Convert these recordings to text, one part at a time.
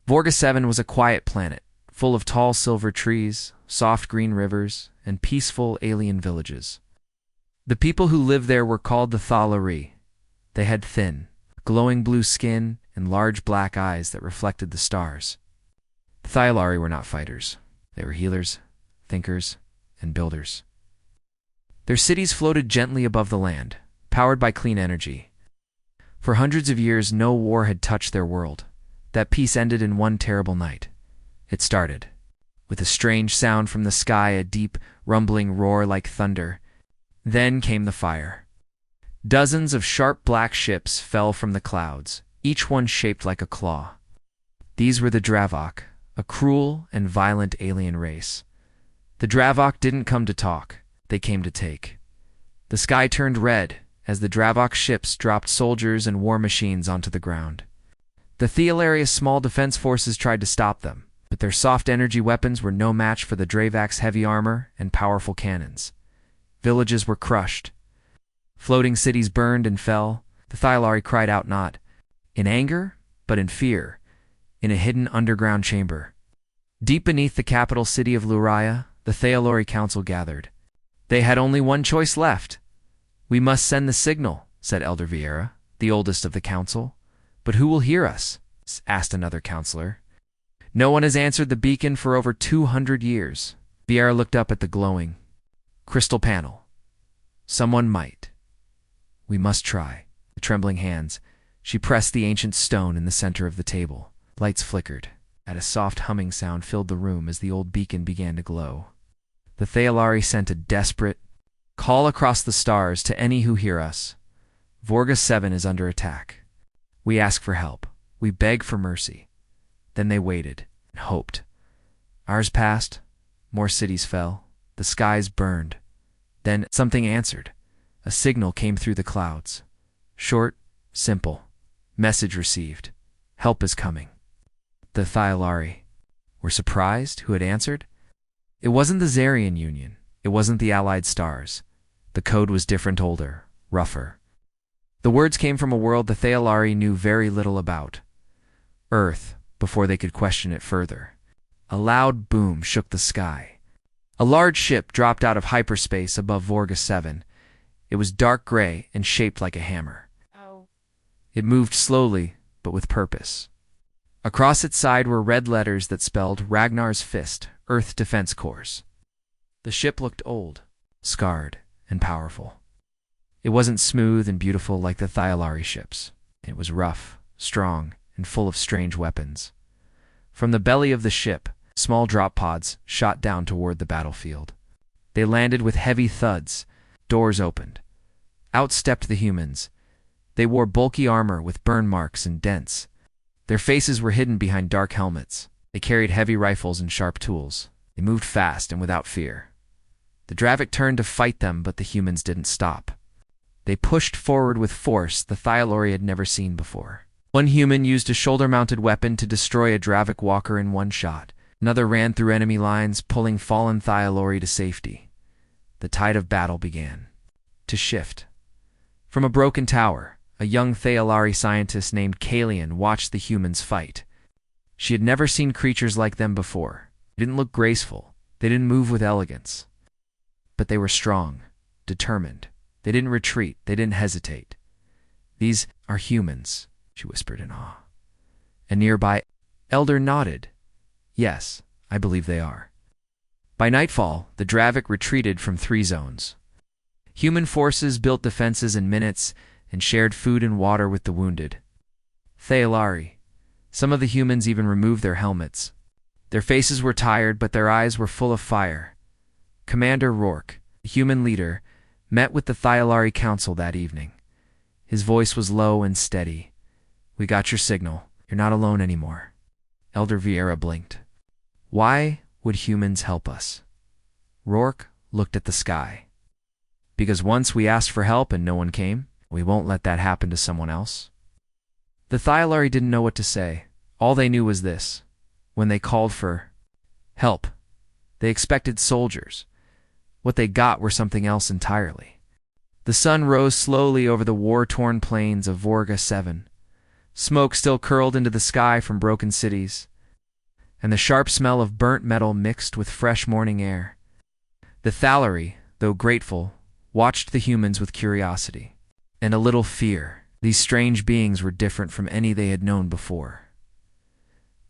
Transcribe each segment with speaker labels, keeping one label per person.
Speaker 1: Vorga 7 was a quiet planet, full of tall silver trees, soft green rivers, and peaceful alien villages. The people who lived there were called the Thalari. They had thin, glowing blue skin and large black eyes that reflected the stars. The Thalari were not fighters. They were healers, thinkers, and builders. Their cities floated gently above the land, powered by clean energy. For hundreds of years, no war had touched their world. That peace ended in one terrible night. It started with a strange sound from the sky, a deep, rumbling roar like thunder. Then came the fire. Dozens of sharp black ships fell from the clouds, each one shaped like a claw. These were the Dravok, a cruel and violent alien race. The Dravok didn't come to talk, they came to take. The sky turned red as the Dravok ships dropped soldiers and war machines onto the ground. The Thalari's small defense forces tried to stop them, but their soft energy weapons were no match for the Dravok's heavy armor and powerful cannons. Villages were crushed. Floating cities burned and fell. The Thalari cried out not in anger, but in fear, in a hidden underground chamber. Deep beneath the capital city of Luraya, the Thalari Council gathered. They had only one choice left. "We must send the signal," said Elder Vieira, the oldest of the council. "But who will hear us?" asked another counselor. "No one has answered the beacon for over 200 years." Vieira looked up at the glowing crystal panel. "Someone might. We must try." With trembling hands, she pressed the ancient stone in the center of the table. Lights flickered, and a soft humming sound filled the room as the old beacon began to glow. The Thalari sent a desperate call across the stars to any who hear us. "Vorga 7 is under attack. We ask for help. We beg for mercy." Then they waited and hoped. Hours passed. More cities fell. The skies burned. Then something answered. A signal came through the clouds. Short, simple. Message received. Help is coming. The Thalari were surprised who had answered. It wasn't the Zarian Union. It wasn't the Allied Stars. The code was different, older, rougher. The words came from a world the Thalari knew very little about. Earth, before they could question it further. A loud boom shook the sky. A large ship dropped out of hyperspace above Vorga 7. It was dark gray and shaped like a hammer. It moved slowly, but with purpose. Across its side were red letters that spelled Ragnar's Fist, Earth Defense Corps. The ship looked old, scarred, and powerful. It wasn't smooth and beautiful like the Thalari ships. It was rough, strong, and full of strange weapons. From the belly of the ship, small drop pods shot down toward the battlefield. They landed with heavy thuds. Doors opened. Out stepped the humans. They wore bulky armor with burn marks and dents. Their faces were hidden behind dark helmets. They carried heavy rifles and sharp tools. They moved fast and without fear. The Dravok turned to fight them, but the humans didn't stop. They pushed forward with force the Thalari had never seen before. One human used a shoulder-mounted weapon to destroy a Dravok walker in one shot. Another ran through enemy lines, pulling fallen Thalari to safety. The tide of battle began to shift. From a broken tower, a young Thalari scientist named Kalian watched the humans fight. She had never seen creatures like them before. They didn't look graceful. They didn't move with elegance. But they were strong, determined. They didn't retreat. They didn't hesitate. "These are humans," she whispered in awe. A nearby elder nodded. "Yes, I believe they are." By nightfall, the Dravok retreated from 3 zones. Human forces built defenses in minutes and shared food and water with the wounded. Thalari. Some of the humans even removed their helmets. Their faces were tired, but their eyes were full of fire. Commander Rourke, the human leader, met with the Thalari Council that evening. His voice was low and steady. "We got your signal. You're not alone anymore." Elder Vieira blinked. "Why would humans help us?" Rourke looked at the sky. "Because once we asked for help and no one came, we won't let that happen to someone else." The Thalari didn't know what to say. All they knew was this. When they called for help, they expected soldiers. What they got were something else entirely. The sun rose slowly over the war-torn plains of Vorga 7. Smoke still curled into the sky from broken cities. and the sharp smell of burnt metal mixed with fresh morning air. The Thalari, though grateful, watched the humans with curiosity and a little fear. These strange beings were different from any they had known before.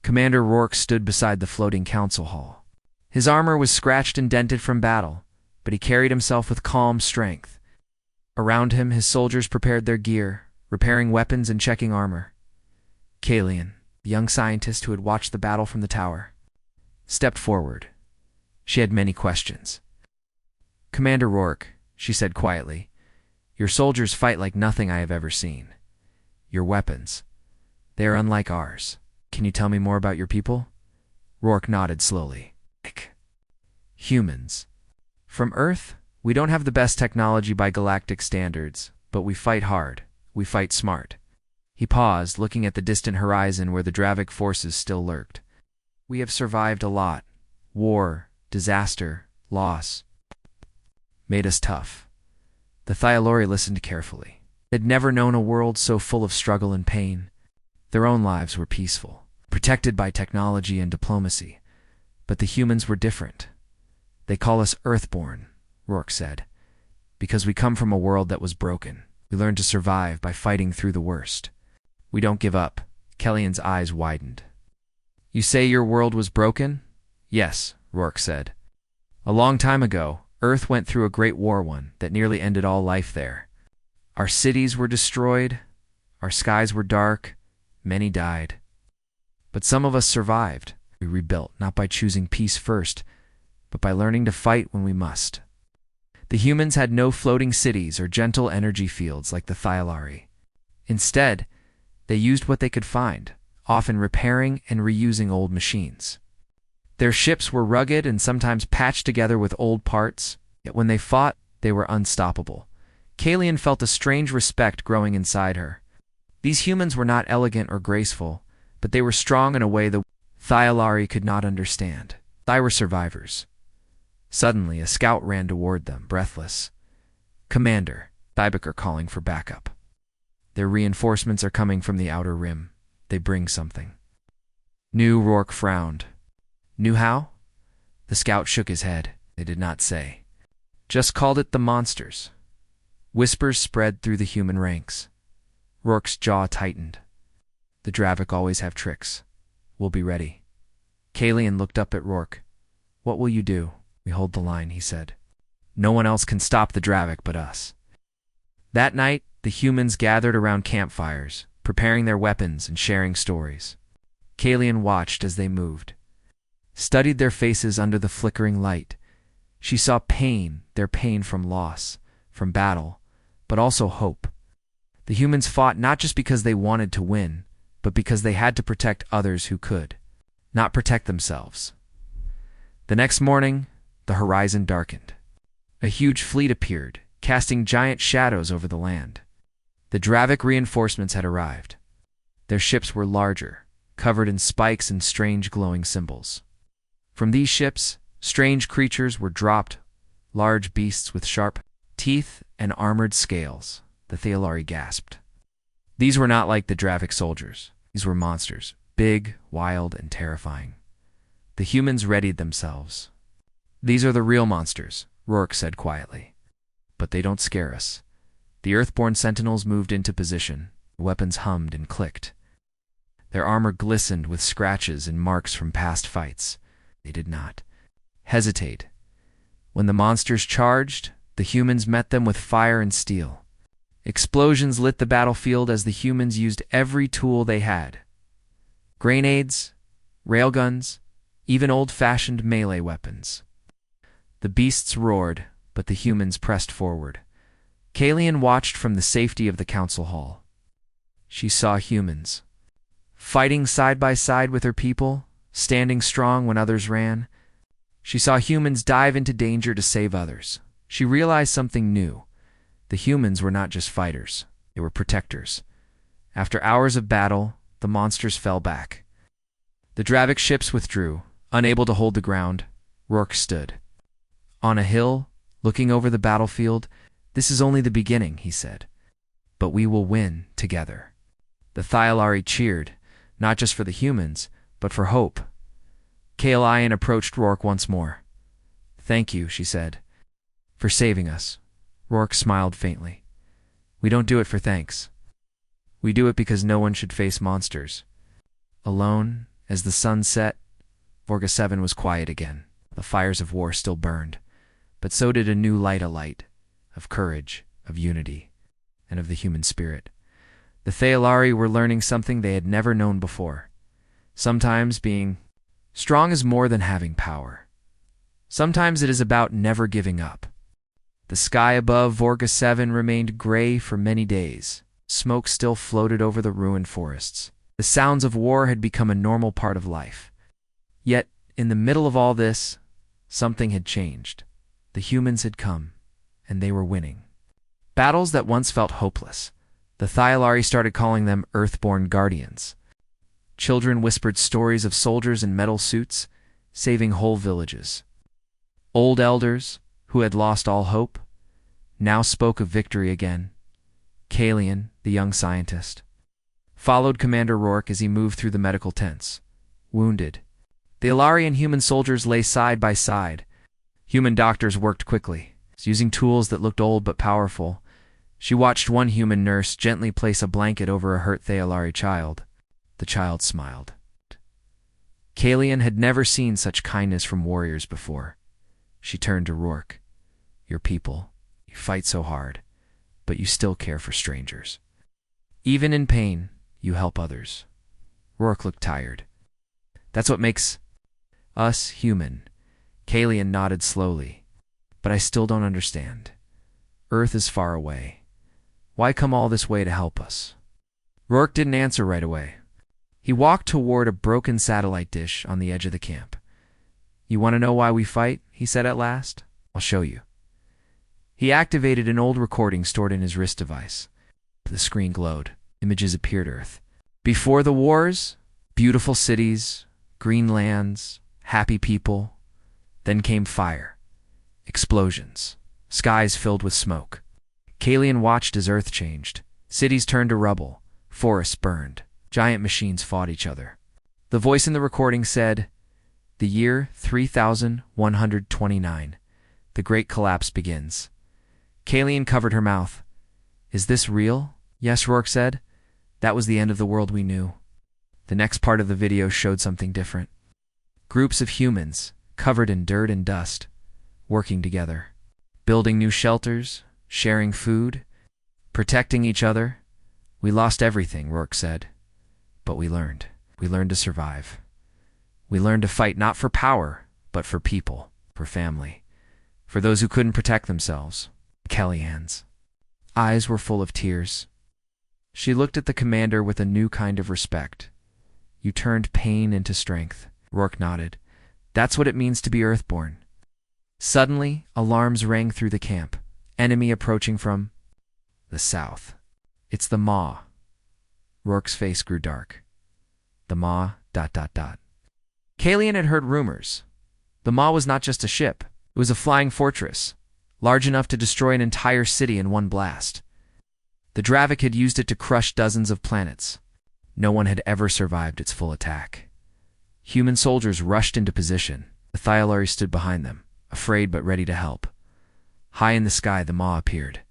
Speaker 1: Commander Rourke stood beside the floating council hall. His armor was scratched and dented from battle, but he carried himself with calm strength. Around him, his soldiers prepared their gear, repairing weapons and checking armor. Kalian, the young scientist who had watched the battle from the tower, stepped forward. She had many questions. "Commander Rourke," she said quietly, "your soldiers fight like nothing I have ever seen. Your weapons, they are unlike ours. Can you tell me more about your people?" Rourke nodded slowly. "Humans. From Earth, we don't have the best technology by galactic standards, but we fight hard. We fight smart." He paused, looking at the distant horizon where the Dravic forces still lurked. "We have survived a lot. War, disaster, loss. Made us tough." The Thyalori listened carefully. They'd never known a world so full of struggle and pain. Their own lives were peaceful, protected by technology and diplomacy. But the humans were different. "They call us Earthborn," Rourke said, "because we come from a world that was broken. We learned to survive by fighting through the worst. We don't give up." Kellyan's eyes widened. "You say your world was broken?" "Yes," Rourke said. "A long time ago, Earth went through a great war, one that nearly ended all life there. Our cities were destroyed, our skies were dark, many died. But some of us survived. We rebuilt, not by choosing peace first, but by learning to fight when we must." The humans had no floating cities or gentle energy fields like the Thyalari. Instead, they used what they could find, often repairing and reusing old machines. Their ships were rugged and sometimes patched together with old parts, yet when they fought, they were unstoppable. Kalian felt a strange respect growing inside her. These humans were not elegant or graceful, but they were strong in a way the Thyalari could not understand. They were survivors. Suddenly, a scout ran toward them, breathless. "Commander, Thybek are calling for backup. Their reinforcements are coming from the outer rim. They bring something." New Rourke frowned. "Knew how?" The scout shook his head. "They did not say. Just called it the monsters." Whispers spread through the human ranks. Rourke's jaw tightened. "The Dravic always have tricks. We'll be ready." Kalian looked up at Rourke. "What will you do?" "We hold the line," he said. "No one else can stop the Dravic but us." That night, the humans gathered around campfires, preparing their weapons and sharing stories. Kalian watched as they moved, studied their faces under the flickering light. She saw pain, their pain from loss, from battle, but also hope. The humans fought not just because they wanted to win, but because they had to protect others who could, not protect themselves. The next morning, the horizon darkened. A huge fleet appeared, casting giant shadows over the land. The Dravic reinforcements had arrived. Their ships were larger, covered in spikes and strange glowing symbols. From these ships, strange creatures were dropped, large beasts with sharp teeth and armored scales. The Thyalari gasped. These were not like the Dravic soldiers. These were monsters, big, wild, and terrifying. The humans readied themselves. "These are the real monsters," Rourke said quietly. "But they don't scare us." The Earthborn sentinels moved into position. Weapons hummed and clicked. Their armor glistened with scratches and marks from past fights. They did not hesitate. When the monsters charged, the humans met them with fire and steel. Explosions lit the battlefield as the humans used every tool they had. Grenades, railguns, even old-fashioned melee weapons. The beasts roared, but the humans pressed forward. Kalian watched from the safety of the council hall. She saw humans, fighting side by side with her people, standing strong when others ran. She saw humans dive into danger to save others. She realized something new. The humans were not just fighters, they were protectors. After hours of battle, the monsters fell back. The Dravic ships withdrew, unable to hold the ground. Rourke stood on a hill, looking over the battlefield. "This is only the beginning," he said. "But we will win together." The Thyalari cheered, not just for the humans, but for hope. Kaelian approached Rourke once more. "Thank you," she said, "for saving us." Rourke smiled faintly. "We don't do it for thanks. We do it because no one should face monsters." Alone, as the sun set, Vorga 7 was quiet again. The fires of war still burned, but so did a new light, a light of courage, of unity, and of the human spirit. The Thailari were learning something they had never known before. Sometimes being strong is more than having power. Sometimes it is about never giving up. The sky above Vorga 7 remained gray for many days. Smoke still floated over the ruined forests. The sounds of war had become a normal part of life. Yet, in the middle of all this, something had changed. The humans had come, and they were winning. Battles that once felt hopeless. The Thailari started calling them Earthborn Guardians. Children whispered stories of soldiers in metal suits, saving whole villages. Old elders, who had lost all hope, now spoke of victory again. Kaelian, the young scientist, followed Commander Rourke as he moved through the medical tents. Wounded, the Ilari and human soldiers lay side by side. Human doctors worked quickly, using tools that looked old but powerful. She watched one human nurse gently place a blanket over a hurt Thailari child. The child smiled. Kaelian had never seen such kindness from warriors before. She turned to Rourke. "Your people, you fight so hard, but you still care for strangers. Even in pain, you help others." Rourke looked tired. "That's what makes us human." Kaelian nodded slowly. "But I still don't understand. Earth is far away. Why come all this way to help us?" Rourke didn't answer right away. He walked toward a broken satellite dish on the edge of the camp. "You want to know why we fight?" he said at last. "I'll show you." He activated an old recording stored in his wrist device. The screen glowed. Images appeared Earth. Before the wars, beautiful cities, green lands, happy people. Then came fire, explosions, skies filled with smoke. Kaelian watched as Earth changed. Cities turned to rubble, forests burned, giant machines fought each other. The voice in the recording said, "The year 3129. The great collapse begins." Kaelian covered her mouth. "Is this real?" "Yes," Rourke said. "That was the end of the world we knew." The next part of the video showed something different. Groups of humans, covered in dirt and dust, working together, building new shelters, sharing food, protecting each other. "We lost everything," Rourke said. "But we learned. We learned to survive. We learned to fight not for power, but for people, for family, for those who couldn't protect themselves." Kellyanne's eyes were full of tears. She looked at the commander with a new kind of respect. "You turned pain into strength." Rourke nodded. "That's what it means to be Earthborn." Suddenly, alarms rang through the camp. Enemy approaching from the south. "It's the Maw." Rourke's face grew dark. "The Maw, ... Kaelian had heard rumors. The Maw was not just a ship. It was a flying fortress, large enough to destroy an entire city in one blast. The Dravik had used it to crush dozens of planets. No one had ever survived its full attack. Human soldiers rushed into position. The Thailari stood behind them, afraid but ready to help. High in the sky, the Maw appeared.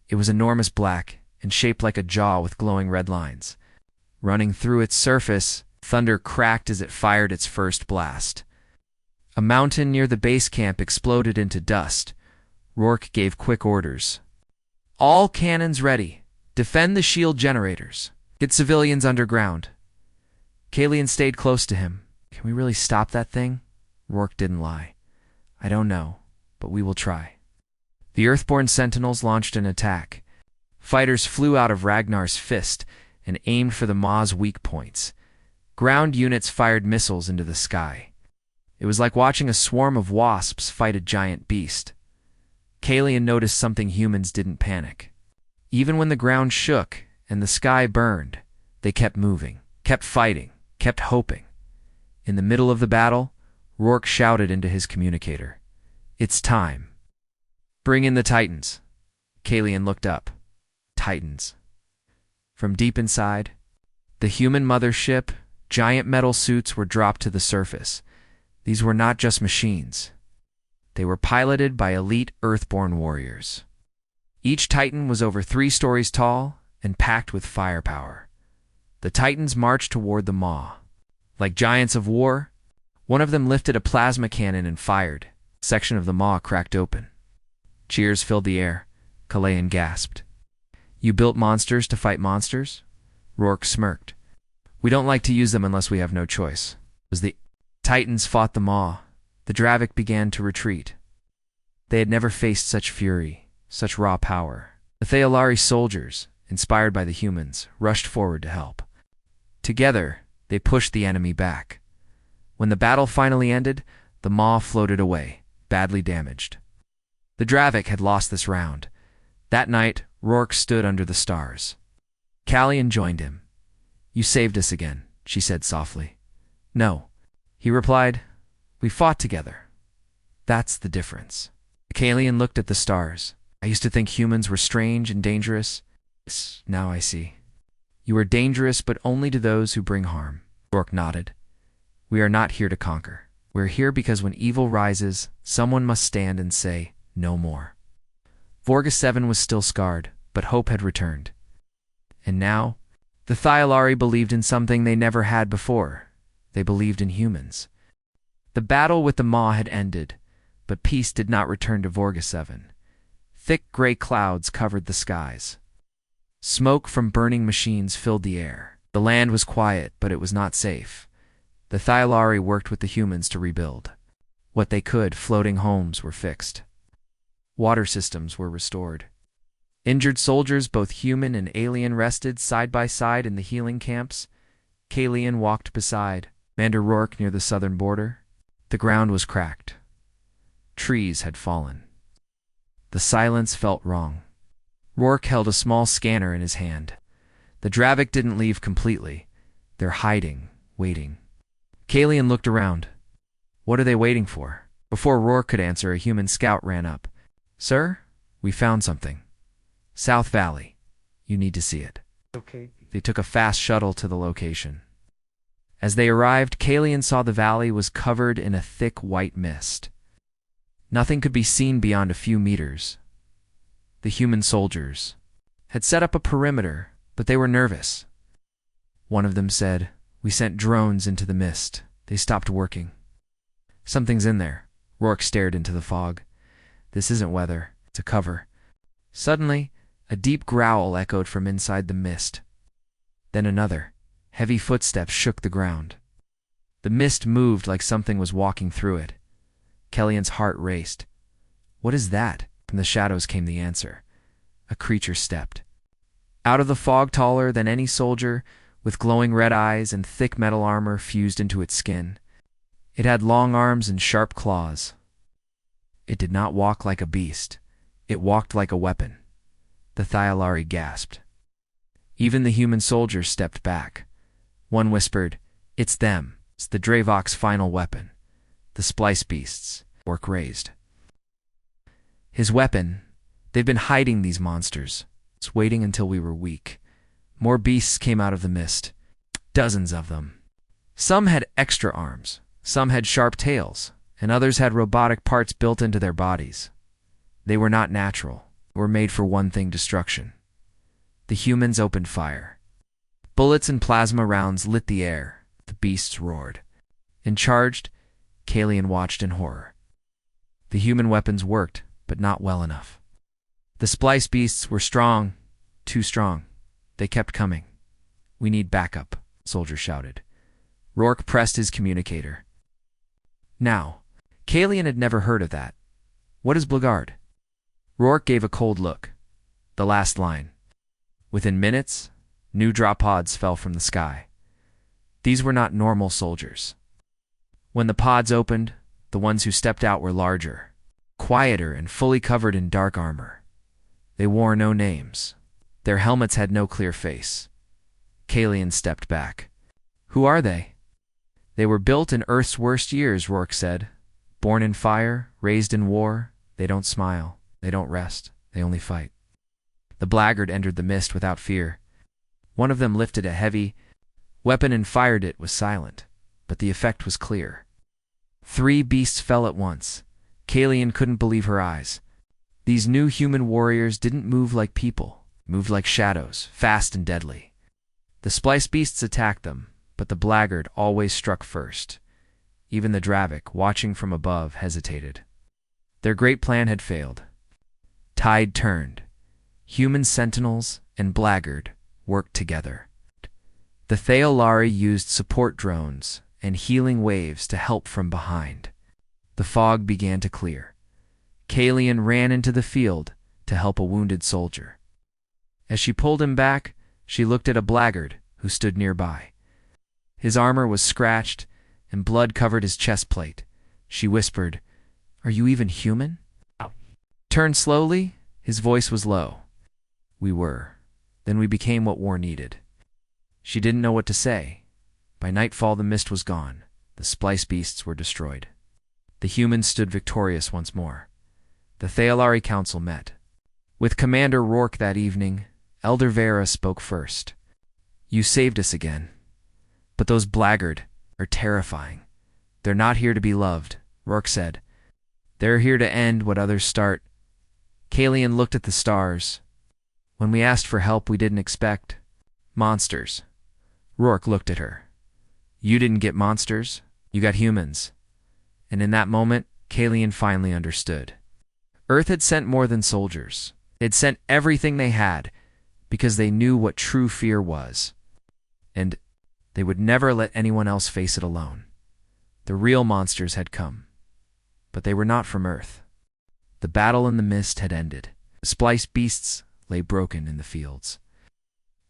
Speaker 1: It was enormous, black, and shaped like a jaw with glowing red lines. Running through its surface, thunder cracked as it fired its first blast. A mountain near the base camp exploded into dust. Rourke gave quick orders. "All cannons ready. Defend the shield generators. Get civilians underground." Kaelian stayed close to him. "Can we really stop that thing?" Rourke didn't lie. "I don't know, but we will try." The Earthborn Sentinels launched an attack. Fighters flew out of Ragnar's fist and aimed for the Maw's weak points. Ground units fired missiles into the sky. It was like watching a swarm of wasps fight a giant beast. Kaelian noticed something: humans didn't panic. Even when the ground shook and the sky burned, they kept moving, kept fighting, kept hoping. In the middle of the battle, Rourke shouted into his communicator, "It's time. Bring in the Titans." Kaelian looked up. Titans. From deep inside, the human mothership, giant metal suits were dropped to the surface. These were not just machines. They were piloted by elite Earthborn warriors. Each Titan was over 3 stories tall and packed with firepower. The Titans marched toward the maw. Like giants of war, one of them lifted a plasma cannon and fired. A section of the maw cracked open. Cheers filled the air. Kalayan gasped. "You built monsters to fight monsters?" Rourke smirked. "We don't like to use them unless we have no choice." As the Titans fought the maw, the Dravik began to retreat. They had never faced such fury, such raw power. The Thalari soldiers, inspired by the humans, rushed forward to help. Together, they pushed the enemy back. When the battle finally ended, the maw floated away, badly damaged. The Dravik had lost this round. That night, Rourke stood under the stars. Callian joined him. "You saved us again," she said softly. "No," he replied. "We fought together. That's the difference." Callian looked at the stars. "I used to think humans were strange and dangerous. Now I see. You are dangerous, but only to those who bring harm." Rourke nodded. "We are not here to conquer. We're here because when evil rises, someone must stand and say, 'No more.'" Vorga 7 was still scarred, but hope had returned. And now, the Thalari believed in something they never had before. They believed in humans. The battle with the maw had ended, but peace did not return to Vorga 7. Thick gray clouds covered the skies. Smoke from burning machines filled the air. The land was quiet, but it was not safe. The Thalari worked with the humans to rebuild. What they could, floating homes were fixed. Water systems were restored. Injured soldiers, both human and alien, rested side by side in the healing camps. Kalian walked beside Commander Rourke near the southern border. The ground was cracked. Trees had fallen. The silence felt wrong. Rourke held a small scanner in his hand. The Dravik didn't leave completely. They're hiding, waiting. Kalian looked around. "What are they waiting for?" Before Rourke could answer, a human scout ran up. "Sir, we found something. South Valley. You need to see it."
Speaker 2: Okay.
Speaker 1: They took a fast shuttle to the location. As they arrived, Kalian saw the valley was covered in a thick white mist. Nothing could be seen beyond a few meters. The human soldiers had set up a perimeter, but they were nervous. One of them said, "We sent drones into the mist. They stopped working." "Something's in there." Rourke stared into the fog. "This isn't weather. It's a cover." Suddenly, a deep growl echoed from inside the mist. Then another. Heavy footsteps shook the ground. The mist moved like something was walking through it. Kellyan's heart raced. "What is that?" From the shadows came the answer. A creature stepped out of the fog, taller than any soldier, with glowing red eyes and thick metal armor fused into its skin. It had long arms and sharp claws. It did not walk like a beast. It walked like a weapon. The Thalari gasped. Even the human soldiers stepped back. One whispered, "It's them. It's the Dravok's final weapon." The splice beasts. Rourke raised his weapon. "They've been hiding these monsters. It's waiting until we were weak." More beasts came out of the mist. Dozens of them. Some had extra arms. Some had sharp tails. And others had robotic parts built into their bodies. They were not natural. They were made for one thing: destruction. The humans opened fire. Bullets and plasma rounds lit the air. The beasts roared and charged. Kalian watched in horror. The human weapons worked, but not well enough. The splice beasts were strong, too strong. They kept coming. "We need backup," soldiers shouted. Rourke pressed his communicator. Now, Kalian had never heard of that. "What is Blagard?" Rourke gave a cold look. The last line. Within minutes, new drop pods fell from the sky. These were not normal soldiers. When the pods opened, the ones who stepped out were larger, quieter, and fully covered in dark armor. They wore no names. Their helmets had no clear face. Kalian stepped back. "Who are they?" "They were built in Earth's worst years," Rourke said. "Born in fire, raised in war. They don't smile. They don't rest. They only fight." The blackguard entered the mist without fear. One of them lifted a heavy weapon and fired. It was silent, but the effect was clear. 3 beasts fell at once. Kalian couldn't believe her eyes. These new human warriors didn't move like people, moved like shadows, fast and deadly. The splice beasts attacked them, but the blackguard always struck first. Even the Dravik, watching from above, hesitated. Their great plan had failed. Tide turned. Human sentinels and blackguard worked together. The Thaolari used support drones and healing waves to help from behind. The fog began to clear. Kalian ran into the field to help a wounded soldier. As she pulled him back, she looked at a blackguard who stood nearby. His armor was scratched, and blood covered his chest plate. She whispered, "Are you even human?" Turned slowly, his voice was low. "We were. Then we became what war needed." She didn't know what to say. By nightfall the mist was gone. The splice beasts were destroyed. The humans stood victorious once more. The Thaolari Council met. With Commander Rourke that evening, Elder Vera spoke first. "You saved us again. But those blackguard are terrifying. They're not here to be loved," Rourke said. "They're here to end what others start." Kalian looked at the stars. "When we asked for help, we didn't expect monsters." Rourke looked at her. "You didn't get monsters, you got humans." And in that moment, Kalian finally understood. Earth had sent more than soldiers. It had sent everything they had, because they knew what true fear was. And they would never let anyone else face it alone. The real monsters had come. But they were not from Earth. The battle in the mist had ended. The splice beasts lay broken in the fields.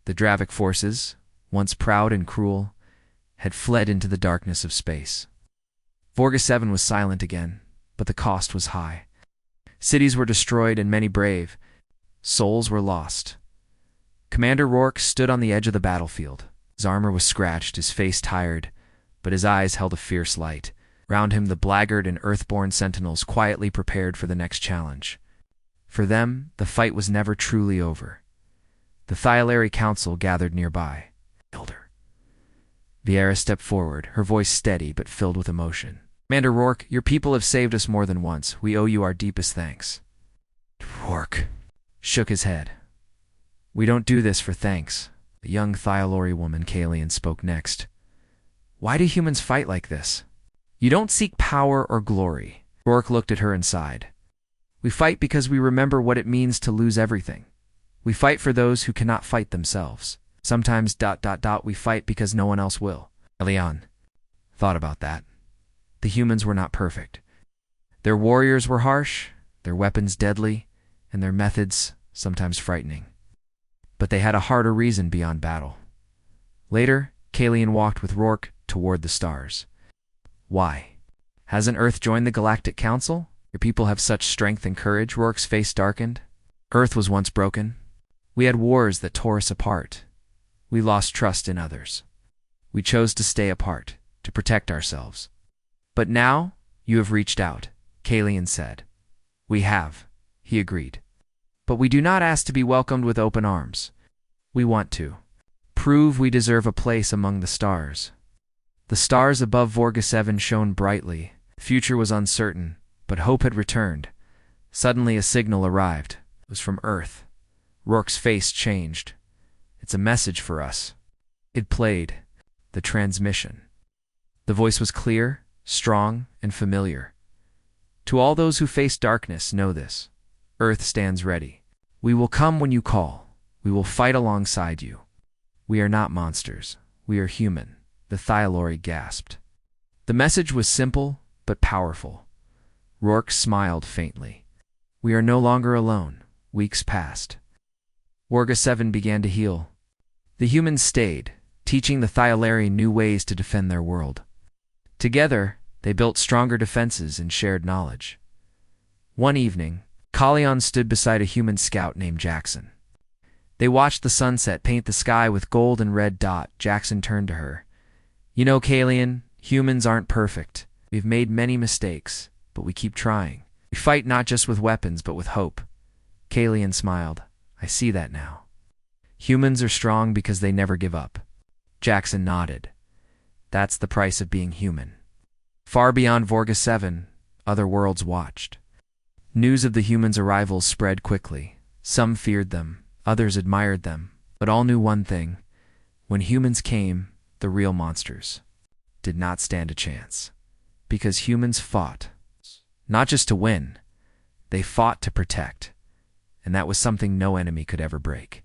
Speaker 1: The Dravik forces, once proud and cruel, had fled into the darkness of space. Vorga 7 was silent again, but the cost was high. Cities were destroyed and many brave. Souls were lost. Commander Rourke stood on the edge of the battlefield. His armor was scratched, his face tired, but his eyes held a fierce light. Round him the blackguard and earthborn sentinels quietly prepared for the next challenge. For them, the fight was never truly over. The Thaolari Council gathered nearby. "Elder." Vieira stepped forward, her voice steady but filled with emotion. "Commander Rourke, your people have saved us more than once. We owe you our deepest thanks." Rourke shook his head. "We don't do this for thanks." The young Thaolari woman, Kalian, spoke next. "Why do humans fight like this?" "You don't seek power or glory." Rourke looked at her and sighed. "We fight because we remember what it means to lose everything. We fight for those who cannot fight themselves. Sometimes ... we fight because no one else will." Elian thought about that. The humans were not perfect. Their warriors were harsh, their weapons deadly, and their methods sometimes frightening. But they had a harder reason beyond battle. Later, Kalian walked with Rourke toward the stars. "Why? Hasn't Earth joined the Galactic Council? Your people have such strength and courage." Rourke's face darkened. "Earth was once broken. We had wars that tore us apart. We lost trust in others. We chose to stay apart, to protect ourselves. But now, you have reached out," Kalian said. "We have," he agreed. "But we do not ask to be welcomed with open arms. We want to prove we deserve a place among the stars." The stars above Vorga 7 shone brightly. The future was uncertain, but hope had returned. Suddenly a signal arrived. It was from Earth. Rourke's face changed. "It's a message for us." It played. The transmission. The voice was clear, strong, and familiar. "To all those who face darkness, know this. Earth stands ready. We will come when you call. We will fight alongside you. We are not monsters. We are human." The Thaolari gasped. The message was simple, but powerful. Rourke smiled faintly. "We are no longer alone." Weeks passed. Vorga 7 began to heal. The humans stayed, teaching the Thaolari new ways to defend their world. Together, they built stronger defenses and shared knowledge. One evening, Kalian stood beside a human scout named Jackson. They watched the sunset paint the sky with gold and red dot. Jackson turned to her. "You know, Kalian, humans aren't perfect. We've made many mistakes, but we keep trying. We fight not just with weapons, but with hope." Kalian smiled. "I see that now. Humans are strong because they never give up." Jackson nodded. "That's the price of being human." Far beyond Vorga 7, other worlds watched. News of the humans' arrival spread quickly. Some feared them, others admired them, but all knew one thing. When humans came, the real monsters did not stand a chance. Because humans fought, not just to win, they fought to protect, and that was something no enemy could ever break.